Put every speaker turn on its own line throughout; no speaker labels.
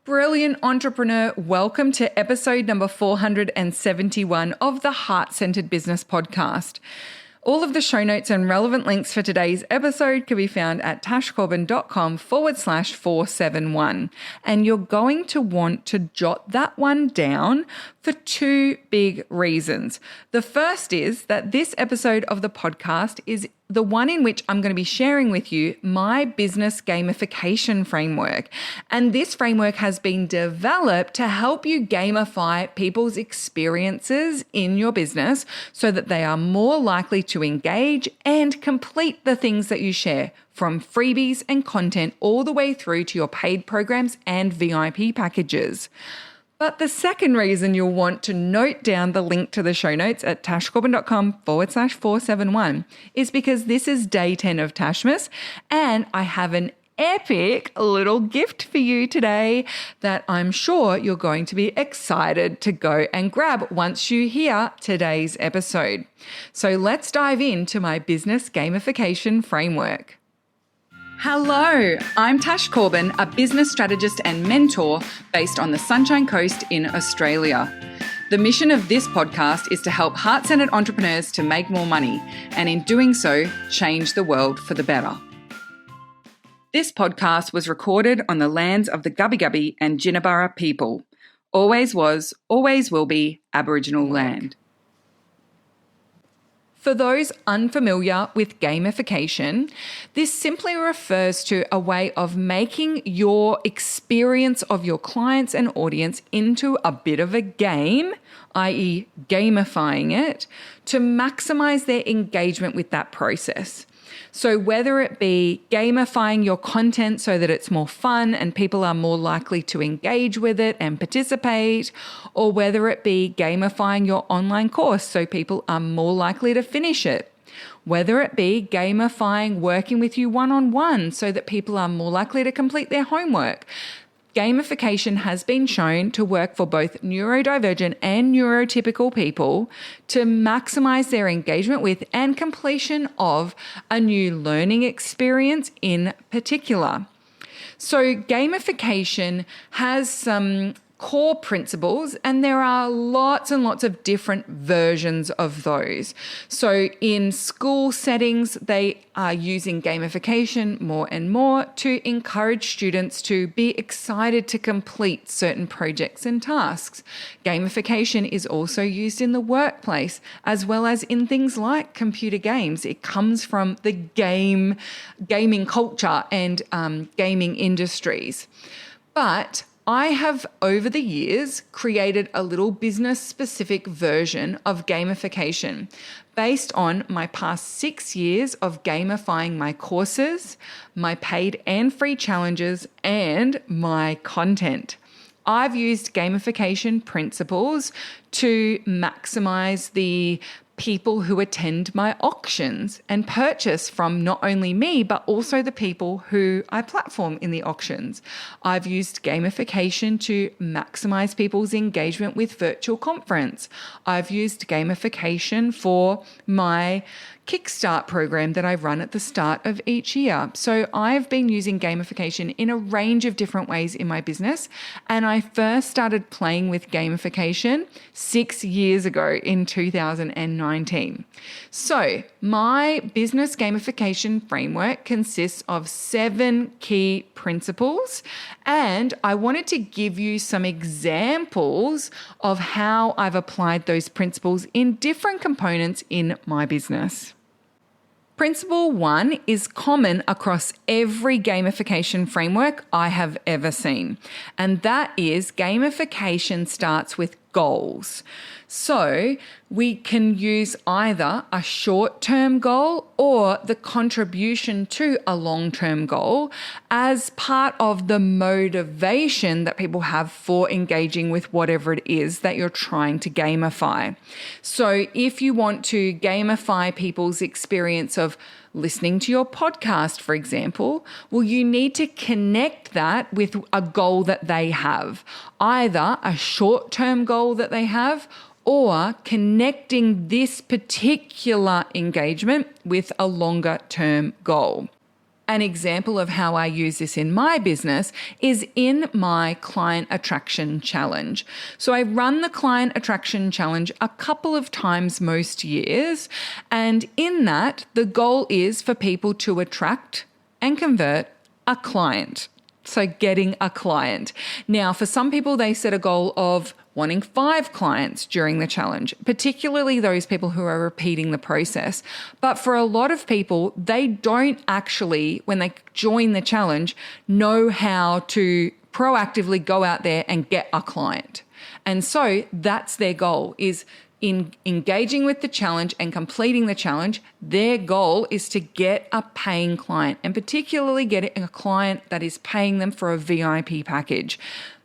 Brilliant entrepreneur, welcome to episode number 471 of the Heart-Centered Business Podcast. All of the show notes and relevant links for today's episode can be found at tashcorbin.com/471. And you're going to want to jot that one down for two big reasons. The first is that this episode of the podcast is the one in which I'm going to be sharing with you my business gamification framework. And this framework has been developed to help you gamify people's experiences in your business so that they are more likely to engage and complete the things that you share, from freebies and content all the way through to your paid programs and VIP packages. But the second reason you'll want to note down the link to the show notes at tashcorbin.com/471 is because this is day 10 of Tashmas, and I have an epic little gift for you today that I'm sure you're going to be excited to go and grab once you hear today's episode. So let's dive into my business gamification framework. Hello, I'm Tash Corbin, a business strategist and mentor based on the Sunshine Coast in Australia. The mission of this podcast is to help heart-centered entrepreneurs to make more money, and in doing so, change the world for the better. This podcast was recorded on the lands of the Gubbi Gubbi and Jinnaburra people. Always was, always will be Aboriginal land. For those unfamiliar with gamification, this simply refers to a way of making your experience of your clients and audience into a bit of a game, i.e. gamifying it, to maximize their engagement with that process. So whether it be gamifying your content so that it's more fun and people are more likely to engage with it and participate, or whether it be gamifying your online course so people are more likely to finish it, whether it be gamifying working with you one-on-one so that people are more likely to complete their homework. Gamification has been shown to work for both neurodivergent and neurotypical people to maximize their engagement with and completion of a new learning experience in particular. So gamification has some core principles, and there are lots and lots of different versions of those. So in school settings, they are using gamification more and more to encourage students to be excited to complete certain projects and tasks. Gamification is also used in the workplace as well as in things like computer games. It comes from the gaming culture and gaming industries. But I have, over the years, created a little business-specific version of gamification based on my past 6 years of gamifying my courses, my paid and free challenges, and my content. I've used gamification principles to maximize the people who attend my auctions and purchase from not only me, but also the people who I platform in the auctions. I've used gamification to maximize people's engagement with virtual conference. I've used gamification for my Kickstart program that I run at the start of each year. So I've been using gamification in a range of different ways in my business. And I first started playing with gamification 6 years ago in 2019. So my business gamification framework consists of 7 key principles. And I wanted to give you some examples of how I've applied those principles in different components in my business. Principle 1 is common across every gamification framework I have ever seen, and that is gamification starts with goals. So we can use either a short-term goal or the contribution to a long-term goal as part of the motivation that people have for engaging with whatever it is that you're trying to gamify. So if you want to gamify people's experience of listening to your podcast, for example, well, you need to connect that with a goal that they have, either a short-term goal that they have or connecting this particular engagement with a longer-term goal. An example of how I use this in my business is in my client attraction challenge. So I run the client attraction challenge a couple of times most years. And in that, the goal is for people to attract and convert a client. So getting a client. Now, for some people, they set a goal of wanting 5 clients during the challenge, particularly those people who are repeating the process. But for a lot of people, they don't actually, when they join the challenge, know how to proactively go out there and get a client. And so that's their goal, is in engaging with the challenge and completing the challenge. Their goal is to get a paying client, and particularly getting a client that is paying them for a VIP package.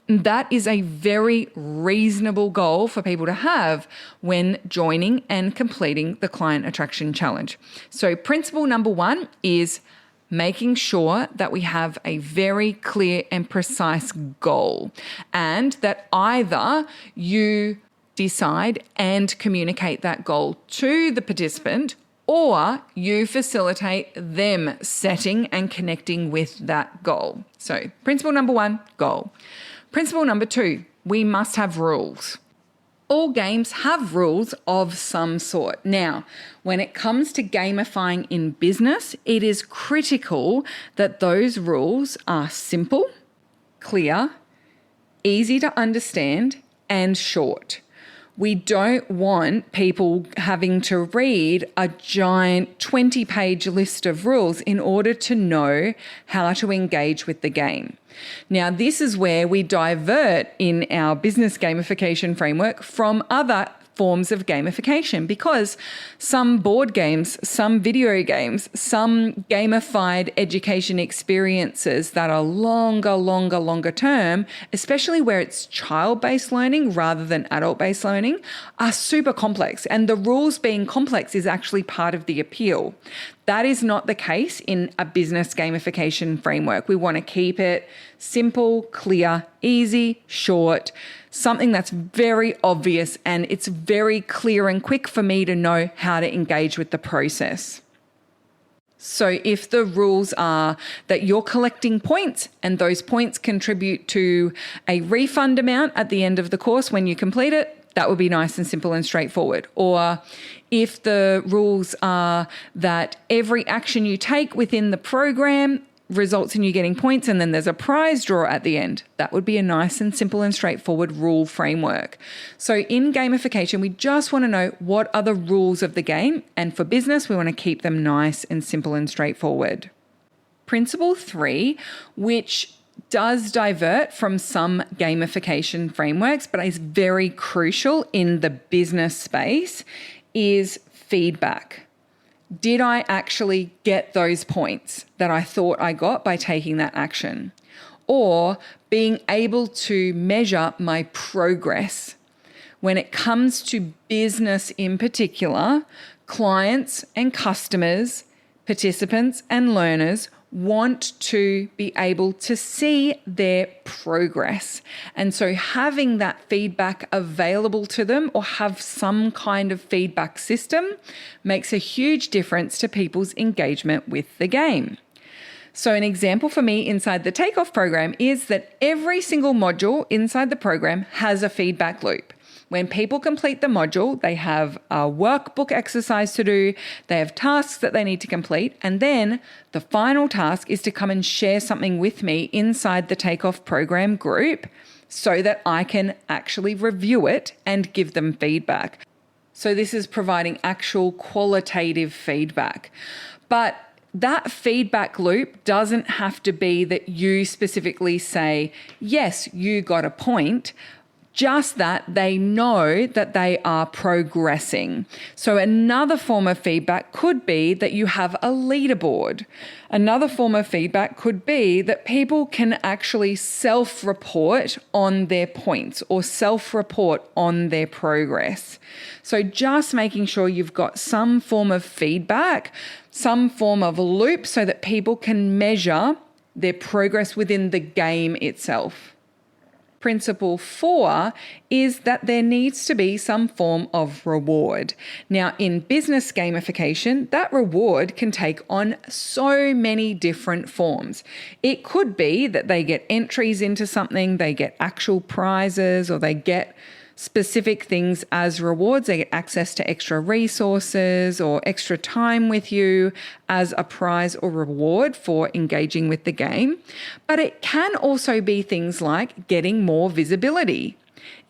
That is a very reasonable goal for people to have when joining and completing the client attraction challenge. So principle number 1 is making sure that we have a very clear and precise goal, and that either you decide and communicate that goal to the participant, or you facilitate them setting and connecting with that goal. So principle number 1, goal. Principle number 2, we must have rules. All games have rules of some sort. Now, when it comes to gamifying in business, it is critical that those rules are simple, clear, easy to understand, and short. We don't want people having to read a giant 20-page list of rules in order to know how to engage with the game. Now, this is where we divert in our business gamification framework from other forms of gamification, because some board games, some video games, some gamified education experiences that are longer term, especially where it's child-based learning rather than adult-based learning, are super complex. And the rules being complex is actually part of the appeal. That is not the case in a business gamification framework. We want to keep it simple, clear, easy, short, something that's very obvious, and it's very clear and quick for me to know how to engage with the process. So if the rules are that you're collecting points and those points contribute to a refund amount at the end of the course when you complete it, that would be nice and simple and straightforward. Or if the rules are that every action you take within the program results in you getting points and then there's a prize draw at the end, that would be a nice and simple and straightforward rule framework. So in gamification, we just want to know what are the rules of the game, and for business, we want to keep them nice and simple and straightforward. Principle 3, which does divert from some gamification frameworks, but is very crucial in the business space, is feedback. Did I actually get those points that I thought I got by taking that action? Or being able to measure my progress. When it comes to business in particular, clients and customers, participants and learners want to be able to see their progress. And so having that feedback available to them, or have some kind of feedback system, makes a huge difference to people's engagement with the game. So an example for me inside the Takeoff program is that every single module inside the program has a feedback loop. When people complete the module, they have a workbook exercise to do, they have tasks that they need to complete, and then the final task is to come and share something with me inside the Takeoff program group so that I can actually review it and give them feedback. So this is providing actual qualitative feedback. But that feedback loop doesn't have to be that you specifically say, yes, you got a point, just that they know that they are progressing. So another form of feedback could be that you have a leaderboard. Another form of feedback could be that people can actually self-report on their points or self-report on their progress. So just making sure you've got some form of feedback, some form of loop, so that people can measure their progress within the game itself. Principle 4 is that there needs to be some form of reward. Now, in business gamification, that reward can take on so many different forms. It could be that they get entries into something, they get actual prizes, or they get specific things as rewards. They get access to extra resources or extra time with you as a prize or reward for engaging with the game. But it can also be things like getting more visibility.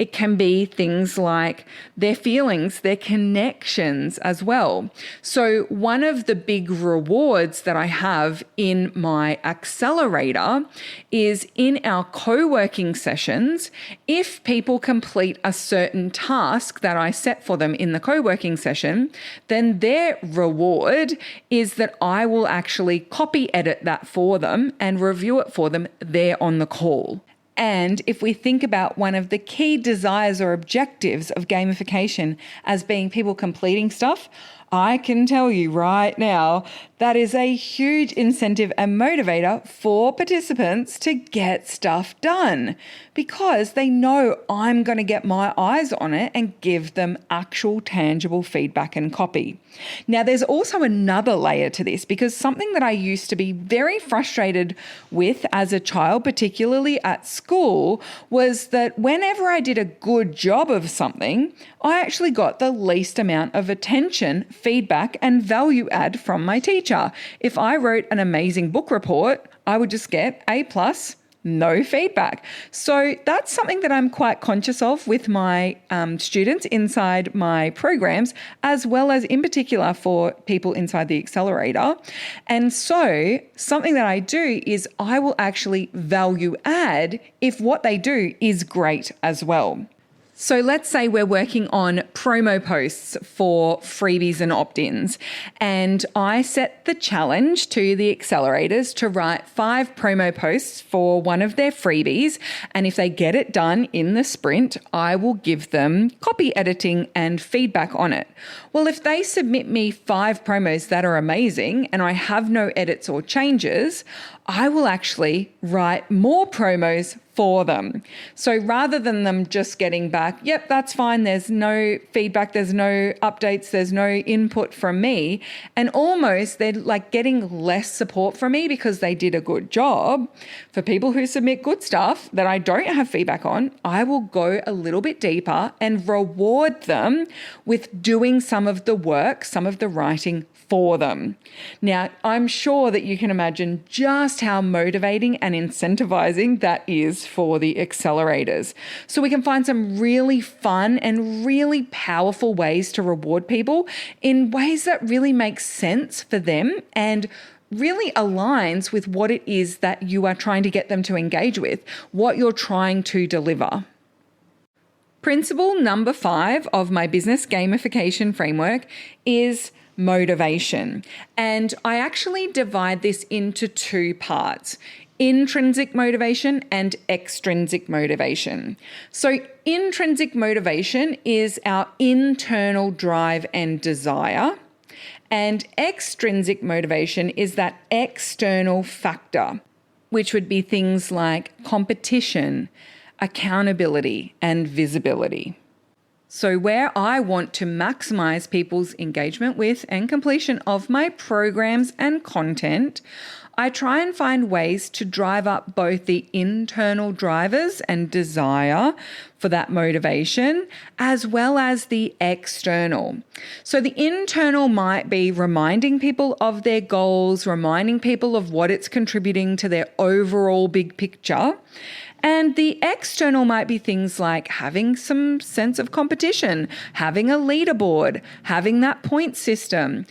It can be things like their feelings, their connections as well. So one of the big rewards that I have in my accelerator is in our co-working sessions, if people complete a certain task that I set for them in the co-working session, then their reward is that I will actually copy edit that for them and review it for them there on the call. And if we think about one of the key desires or objectives of gamification as being people completing stuff, I can tell you right now, that is a huge incentive and motivator for participants to get stuff done because they know I'm going to get my eyes on it and give them actual tangible feedback and copy. Now, there's also another layer to this because something that I used to be very frustrated with as a child, particularly at school, was that whenever I did a good job of something, I actually got the least amount of attention, feedback, and value add from my teacher. If I wrote an amazing book report, I would just get A+, no feedback. So that's something that I'm quite conscious of with my students inside my programs, as well as in particular for people inside the accelerator. And so something that I do is I will actually value add if what they do is great as well. So let's say we're working on promo posts for freebies and opt-ins, and I set the challenge to the accelerators to write 5 promo posts for one of their freebies, and if they get it done in the sprint, I will give them copy editing and feedback on it. Well, if they submit me 5 promos that are amazing and I have no edits or changes, I will actually write more promos for them. So rather than them just getting back, yep, that's fine, there's no feedback, there's no updates, there's no input from me, and almost they're like getting less support from me because they did a good job. For people who submit good stuff that I don't have feedback on, I will go a little bit deeper and reward them with doing some of the work, some of the writing for them. Now, I'm sure that you can imagine just how motivating and incentivizing that is for the accelerators. So we can find some really fun and really powerful ways to reward people in ways that really make sense for them and really aligns with what it is that you are trying to get them to engage with, what you're trying to deliver. Principle number 5 of my business gamification framework is motivation. And I actually divide this into 2 parts: intrinsic motivation and extrinsic motivation. So intrinsic motivation is our internal drive and desire, and extrinsic motivation is that external factor, which would be things like competition, accountability, and visibility. So where I want to maximize people's engagement with and completion of my programs and content, I try and find ways to drive up both the internal drivers and desire for that motivation, as well as the external. So the internal might be reminding people of their goals, reminding people of what it's contributing to their overall big picture. And the external might be things like having some sense of competition, having a leaderboard, having that point system.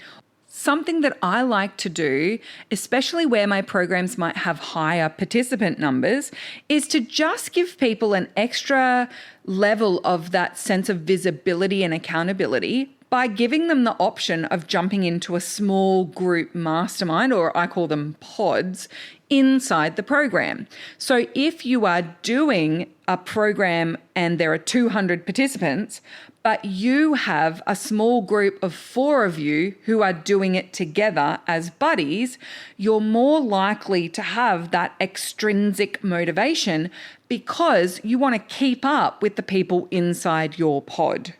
Something that I like to do, especially where my programs might have higher participant numbers, is to just give people an extra level of that sense of visibility and accountability by giving them the option of jumping into a small group mastermind, or I call them pods, inside the program. So if you are doing a program and there are 200 participants, but you have a small group of 4 of you who are doing it together as buddies, you're more likely to have that extrinsic motivation because you want to keep up with the people inside your pod.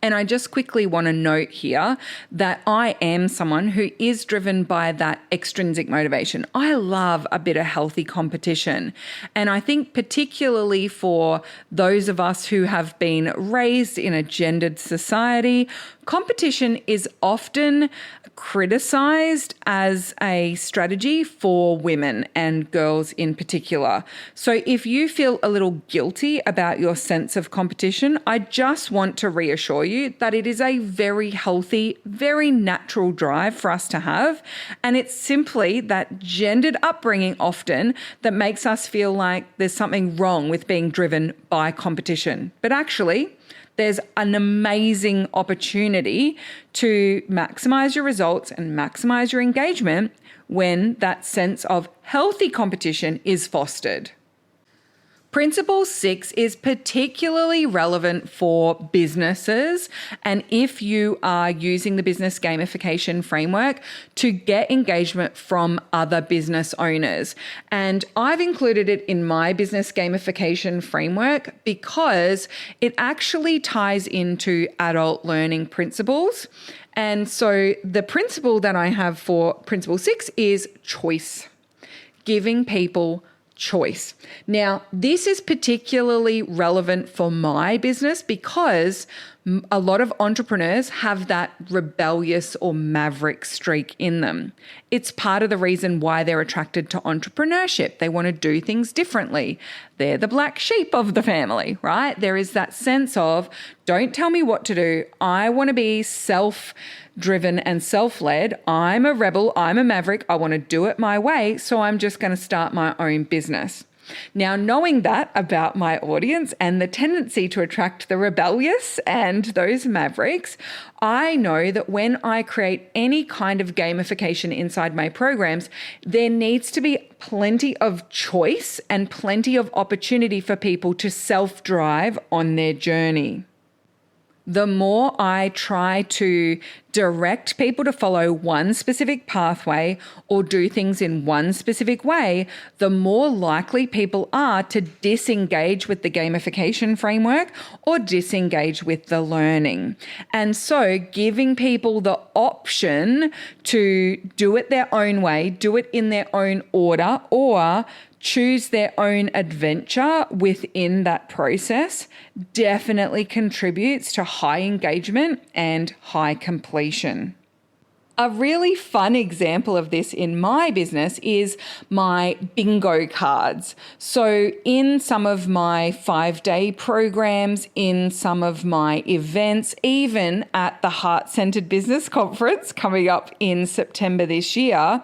And I just quickly want to note here that I am someone who is driven by that extrinsic motivation. I love a bit of healthy competition. And I think particularly for those of us who have been raised in a gendered society, competition is often criticized as a strategy for women and girls in particular. So if you feel a little guilty about your sense of competition, I just want to reassure you that it is a very healthy, very natural drive for us to have. And it's simply that gendered upbringing often that makes us feel like there's something wrong with being driven by competition. But actually, there's an amazing opportunity to maximize your results and maximize your engagement when that sense of healthy competition is fostered. Principle 6 is particularly relevant for businesses, and if you are using the business gamification framework to get engagement from other business owners. And I've included it in my business gamification framework because it actually ties into adult learning principles. And so the principle that I have for principle 6 is choice, giving people choice. Now, this is particularly relevant for my business because a lot of entrepreneurs have that rebellious or maverick streak in them. It's part of the reason why they're attracted to entrepreneurship. They want to do things differently. They're the black sheep of the family, right? There is that sense of, don't tell me what to do. I want to be self-driven and self-led. I'm a rebel. I'm a maverick. I want to do it my way. So I'm just going to start my own business. Now, knowing that about my audience and the tendency to attract the rebellious and those mavericks, I know that when I create any kind of gamification inside my programs, there needs to be plenty of choice and plenty of opportunity for people to self-drive on their journey. The more I try to direct people to follow one specific pathway or do things in one specific way, the more likely people are to disengage with the gamification framework or disengage with the learning. And so giving people the option to do it their own way, do it in their own order, or choose their own adventure within that process definitely contributes to high engagement and high completion. A really fun example of this in my business is my bingo cards. So in some of my 5-day programs, in some of my events, even at the Heart Centered Business Conference coming up in September this year,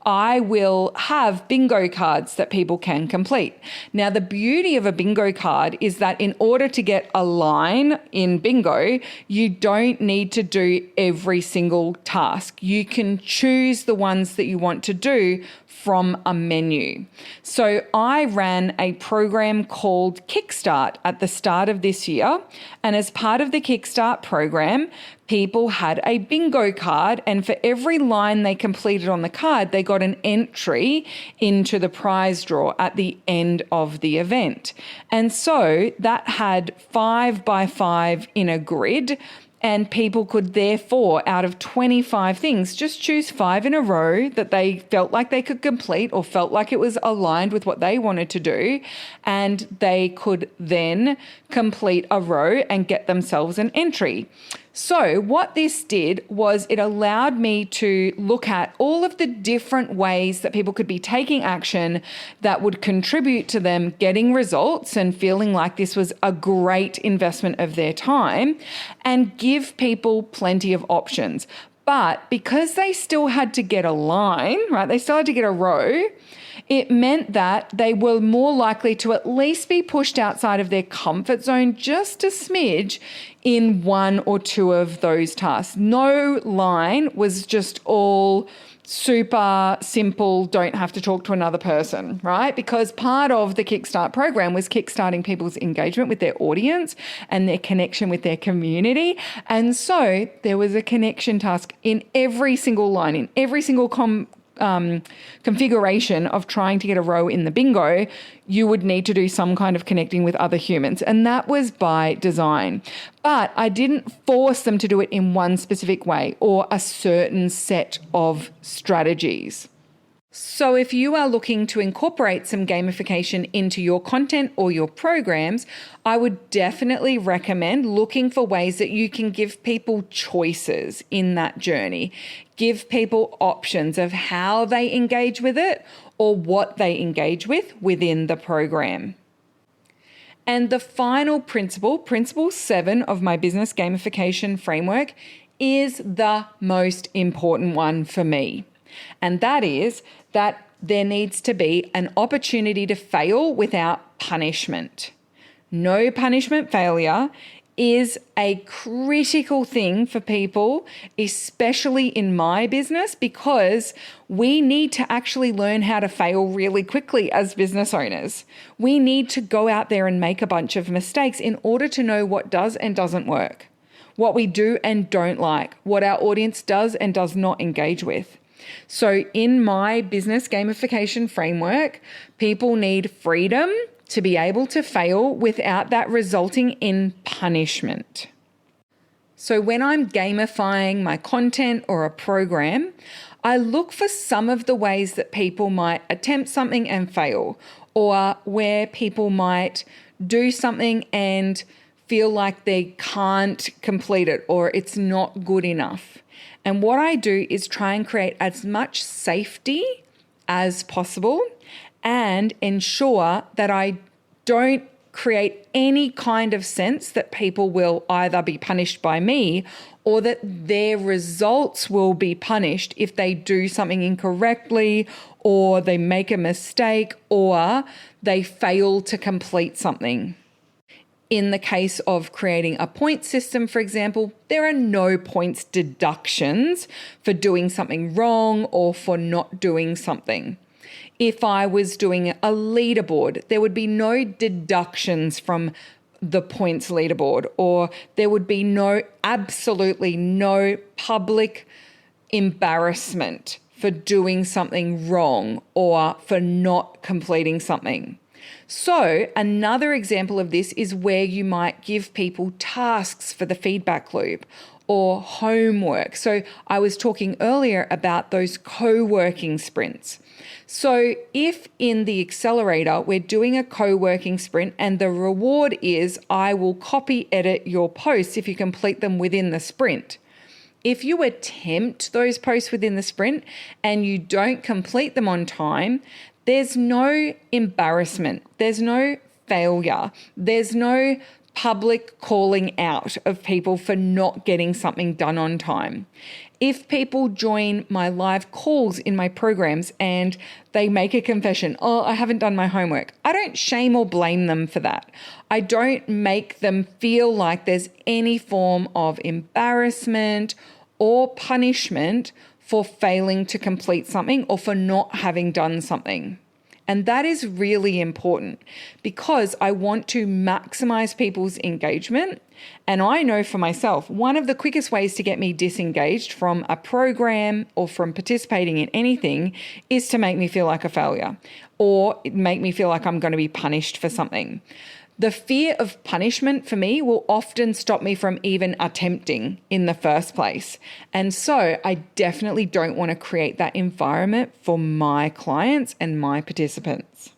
I will have bingo cards that people can complete. Now, the beauty of a bingo card is that in order to get a line in bingo, you don't need to do every single task. You can choose the ones that you want to do from a menu. So I ran a program called Kickstart at the start of this year. And as part of the Kickstart program, people had a bingo card, and for every line they completed on the card, they got an entry into the prize draw at the end of the event. And so that had 5 by 5 in a grid, and people could therefore, out of 25 things, just choose 5 in a row that they felt like they could complete or felt like it was aligned with what they wanted to do. And they could then complete a row and get themselves an entry. So what this did was it allowed me to look at all of the different ways that people could be taking action that would contribute to them getting results and feeling like this was a great investment of their time, and give people plenty of options. But because they still had to get a line, right? They still had to get a row. it meant that they were more likely to at least be pushed outside of their comfort zone just a smidge in one or two of those tasks. No line was just all super simple, don't have to talk to another person, right? Because part of the Kickstart program was kickstarting people's engagement with their audience and their connection with their community. And so there was a connection task in every single line, in every single configuration of trying to get a row in the bingo. You would need to do some kind of connecting with other humans. And that was by design. But I didn't force them to do it in one specific way or a certain set of strategies. So if you are looking to incorporate some gamification into your content or your programs, I would definitely recommend looking for ways that you can give people choices in that journey. Give people options of how they engage with it or what they engage with within the program. And the final principle, principle 7 of my business gamification framework, is the most important one for me. And that is that there needs to be an opportunity to fail without punishment. No punishment failure is a critical thing for people, especially in my business, because we need to actually learn how to fail really quickly as business owners. We need to go out there and make a bunch of mistakes in order to know what does and doesn't work, what we do and don't like, what our audience does and does not engage with. So in my business gamification framework, people need freedom to be able to fail without that resulting in punishment. So when I'm gamifying my content or a program, I look for some of the ways that people might attempt something and fail, or where people might do something and feel like they can't complete it or it's not good enough. And what I do is try and create as much safety as possible and ensure that I don't create any kind of sense that people will either be punished by me or that their results will be punished if they do something incorrectly or they make a mistake or they fail to complete something. In the case of creating a point system, for example, there are no points deductions for doing something wrong or for not doing something. If I was doing a leaderboard, there would be no deductions from the points leaderboard, or there would be absolutely no public embarrassment for doing something wrong or for not completing something. So another example of this is where you might give people tasks for the feedback loop or homework. So I was talking earlier about those co-working sprints. So if in the accelerator, we're doing a co-working sprint and the reward is I will copy edit your posts if you complete them within the sprint. If you attempt those posts within the sprint and you don't complete them on time, there's no embarrassment, there's no failure, there's no public calling out of people for not getting something done on time. If people join my live calls in my programs and they make a confession, I haven't done my homework, I don't shame or blame them for that. I don't make them feel like there's any form of embarrassment or punishment for failing to complete something or for not having done something. And that is really important because I want to maximize people's engagement. And I know for myself, one of the quickest ways to get me disengaged from a program or from participating in anything is to make me feel like a failure or make me feel like I'm going to be punished for something. The fear of punishment for me will often stop me from even attempting in the first place. And so I definitely don't want to create that environment for my clients and my participants.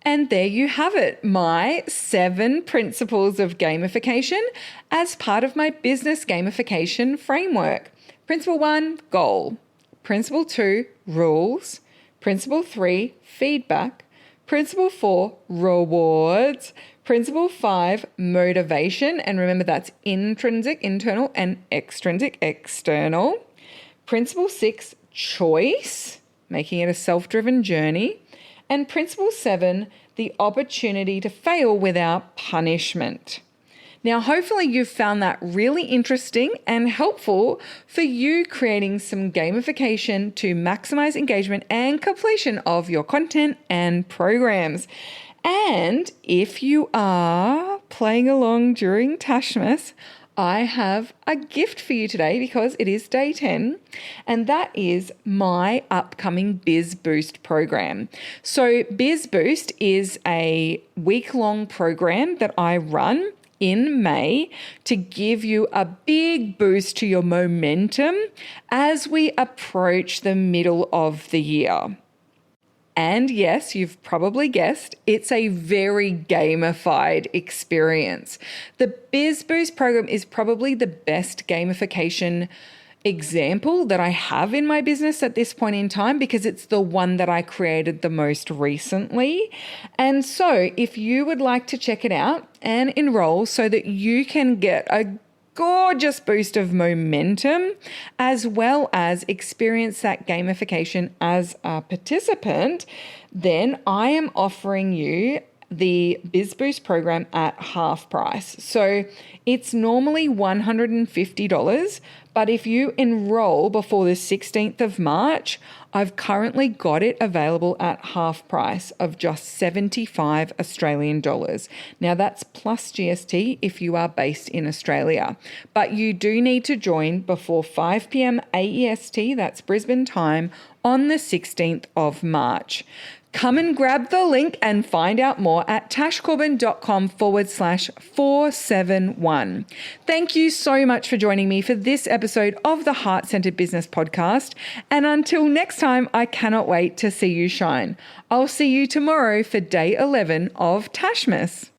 And there you have it, my 7 principles of gamification as part of my business gamification framework. Principle 1, goal. Principle 2, rules. Principle 3, feedback. Principle 4, rewards. Principle 5, motivation. And remember, that's intrinsic, internal, and extrinsic, external. Principle 6, choice. making it a self-driven journey. And principle 7, the opportunity to fail without punishment. Now, hopefully you've found that really interesting and helpful for you creating some gamification to maximize engagement and completion of your content and programs. And if you are playing along during Tashmas, I have a gift for you today because it is day 10, and that is my upcoming Biz Boost program. So Biz Boost is a week-long program that I run in May to give you a big boost to your momentum as we approach the middle of the year. And yes, you've probably guessed, it's a very gamified experience. The Biz Boost program is probably the best gamification example that I have in my business at this point in time because it's the one that I created the most recently. And so if you would like to check it out and enroll so that you can get a gorgeous boost of momentum, as well as experience that gamification as a participant, then I am offering you the Biz Boost program at half price. So it's normally $150, but if you enroll before the 16th of March, I've currently got it available at half price of just 75 Australian dollars. Now that's plus GST if you are based in Australia, but you do need to join before 5 p.m. AEST, that's Brisbane time, on the 16th of March. Come and grab the link and find out more at tashcorbin.com/471. Thank you so much for joining me for this episode of the Heart Centered Business Podcast. And until next time, I cannot wait to see you shine. I'll see you tomorrow for day 11 of Tashmas.